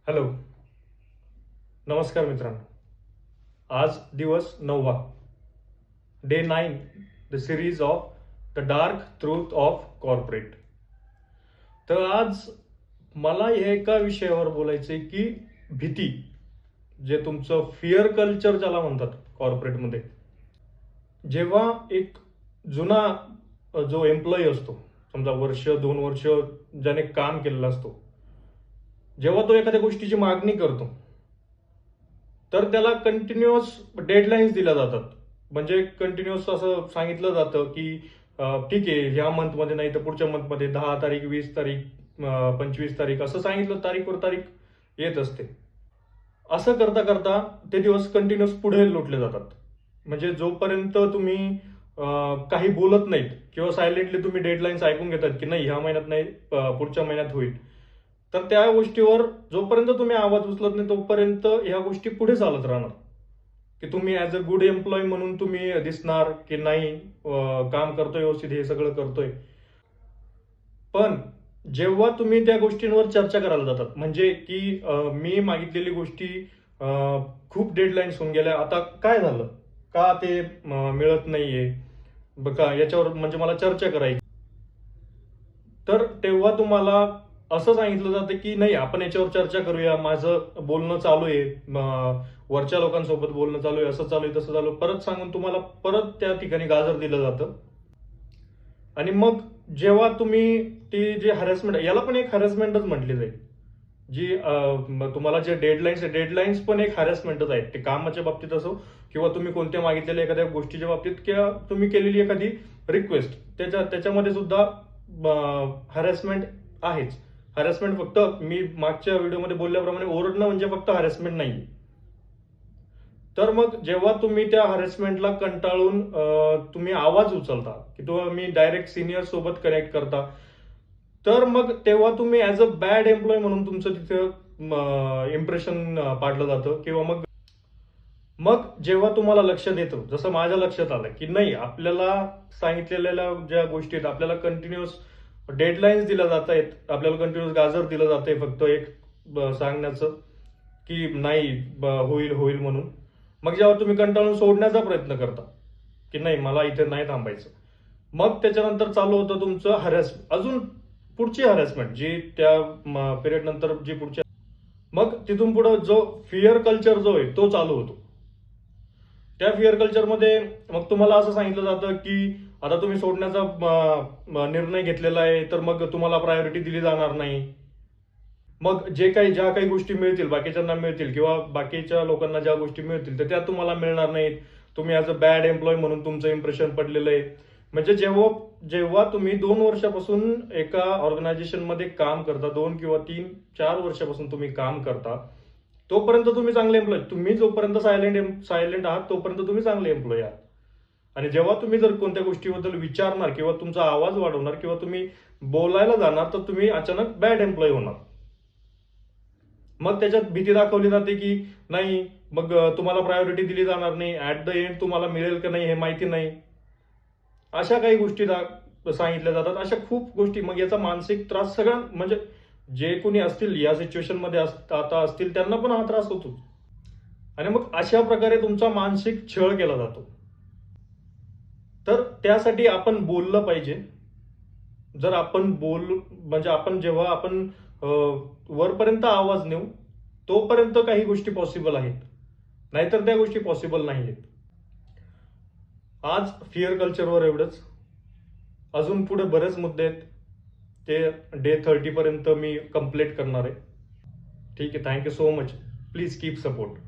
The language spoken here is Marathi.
हॅलो, नमस्कार मित्रांनो. आज दिवस 9वा, day 9, the series of the dark truth of corporate. तर आज मला हे एका विषयावर बोलायचं आहे की भीती, जे तुमचं फिअर कल्चर ज्याला म्हणतात कॉर्पोरेटमध्ये. जेव्हा एक जुना जो एम्प्लॉई असतो, समजा वर्ष 2 वर्ष ज्याने काम केलेलं असतो, जेव्हा तो एखाद्या गोष्टीची मागणी करतो तर त्याला कंटिन्युअस डेडलाईन्स दिल्या जातात. म्हणजे कंटिन्युअस असं सांगितलं जातं की ठीक आहे, ह्या मंथमध्ये नाही तर पुढच्या मंथमध्ये 10 तारीख, 20 तारीख, 25 तारीख असं सांगितलं, तारीखवर तारीख येत असते. असं करता करता ते दिवस कंटिन्युअस पुढे लोटले जातात. म्हणजे जोपर्यंत तुम्ही काही बोलत नाहीत किंवा सायलेंटली तुम्ही डेडलाईन्स ऐकून घेतात की नाही, ह्या महिन्यात नाही, पुढच्या महिन्यात होईल, तर त्या गोष्टीवर जोपर्यंत तुम्ही आवाज उचलत नाही तोपर्यंत ह्या गोष्टी पुढे चालत राहणार. की तुम्ही ऍज अ गुड एम्प्लॉय म्हणून तुम्ही दिसणार की नाही, काम करतोय व्यवस्थित, हे सगळं करतोय. पण जेव्हा तुम्ही त्या गोष्टींवर चर्चा करायला जातात, म्हणजे की मी मागितलेली गोष्टी खूप डेडलाईन्स होऊन गेल्या, आता काय झालं, का ते मिळत नाहीये, बघा याच्यावर म्हणजे मला चर्चा करायची. तर तेव्हा तुम्हाला असं सांगितलं जातं की नाही, आपण याच्यावर चर्चा करूया, माझं बोलणं चालू आहे, वरच्या लोकांसोबत बोलणं चालू आहे, असं चालू आहे, तसं चालू आहे, परत सांगून तुम्हाला परत त्या ठिकाणी गाजर दिलं जातं. आणि मग जेव्हा तुम्ही ती जे हॅरेसमेंट, याला पण एक हॅरेसमेंटच म्हटली जाईल, जी तुम्हाला जे डेडलाईन्स पण एक हॅरेसमेंटच आहेत. ते कामाच्या बाबतीत असो किंवा तुम्ही कोणत्या मागितलेल्या एखाद्या गोष्टीच्या बाबतीत किंवा तुम्ही केलेली एखादी रिक्वेस्ट, त्याच्यामध्ये सुद्धा हॅरेसमेंट आहेच. हॅरेसमेंट फक्त मी मागच्या व्हिडिओमध्ये बोलल्याप्रमाणे ओरडणं म्हणजे फक्त हॅरेसमेंट नाही. तर मग जेव्हा तुम्ही त्या हॅरेसमेंटला कंटाळून तुम्ही आवाज उचलता की तुम्ही डायरेक्ट सिनियर सोबत कनेक्ट करता, तर मग तेव्हा तुम्ही ऍज अ बॅड एम्प्लॉय म्हणून तुमचं तिथं इम्प्रेशन पाडलं जातं. किंवा मग मग जेव्हा तुम्हाला लक्षात येतं, जसं माझ्या लक्षात आलं की नाही, आपल्याला सांगितलेल्या ज्या गोष्टी आहेत, आपल्याला कंटिन्युअस डेडलाईन्स दिल्या जात आहेत, आपल्याला कंटिन्युअस गाजर दिलं जातंय फक्त एक सांगण्याचं की नाही, होईल होईल म्हणून. मग जेव्हा तुम्ही कंटाळून सोडण्याचा प्रयत्न करता की नाही, मला इथे नाही थांबायचं, मग त्याच्यानंतर चालू होतं तुमचं अजून पुढची हॅरेसमेंट, जी त्या पिरियड नंतर जी पुढची. मग तिथून पुढे जो फिअर कल्चर जो आहे तो चालू होतो. त्या फिअर कल्चरमध्ये मग तुम्हाला असं सांगितलं जातं की आता तुम्ही सोडण्याचा निर्णय घेतलेला आहे, तर मग तुम्हाला प्रायोरिटी दिली जाणार नाही. मग ज्या काही गोष्टी मिळतील, बाकीच्यांना मिळतील किंवा बाकीच्या लोकांना ज्या गोष्टी मिळतील तर त्या तुम्हाला मिळणार नाहीत. तुम्ही ऍज अ बॅड एम्प्लॉय म्हणून तुमचं इम्प्रेशन पडलेलं आहे. म्हणजे जेव्हा जेव्हा तुम्ही 2 वर्षापासून एका ऑर्गनायझेशनमध्ये काम करता, 2 किंवा 3-4 वर्षापासून तुम्ही काम करता, तोपर्यंत तुम्ही चांगले एम्प्लॉय. तुम्ही जोपर्यंत सायलेंट आहात तोपर्यंत तुम्ही चांगले एम्प्लॉय आहात. आणि जेव्हा तुम्ही जर कोणत्या गोष्टीबद्दल विचारणार किंवा तुमचा आवाज वाढवणार किंवा तुम्ही बोलायला जाणार, तर तुम्ही अचानक बॅड एम्प्लॉय होणार. मग त्याच्यात भीती दाखवली जाते की नाही, मग तुम्हाला प्रायोरिटी दिली जाणार नाही, ऍट द एंड तुम्हाला मिळेल का नाही हे माहिती नाही. अशा काही गोष्टी सांगितल्या जातात, अशा खूप गोष्टी. मग याचा मानसिक त्रास सगळ्या, म्हणजे जे कोणी असतील या सिच्युएशन मध्ये आता असतील त्यांना पण हा त्रास होतो. आणि मग अशा प्रकारे तुमचा मानसिक छळ केला जातो. तर त्यासाठी आपण बोललं पाहिजे. जर आपण म्हणजे आपण जेव्हा आपण वरपर्यंत आवाज नेऊ तोपर्यंत काही गोष्टी पॉसिबल आहेत, नाहीतर त्या गोष्टी पॉसिबल नाही आहेत. आज फिअर कल्चरवर एवढंच. अजून पुढे बरेच मुद्दे आहेत, ते डे 30 पर्यंत मी कंप्लीट करणार आहे. ठीक आहे, thank you so much. Please keep support.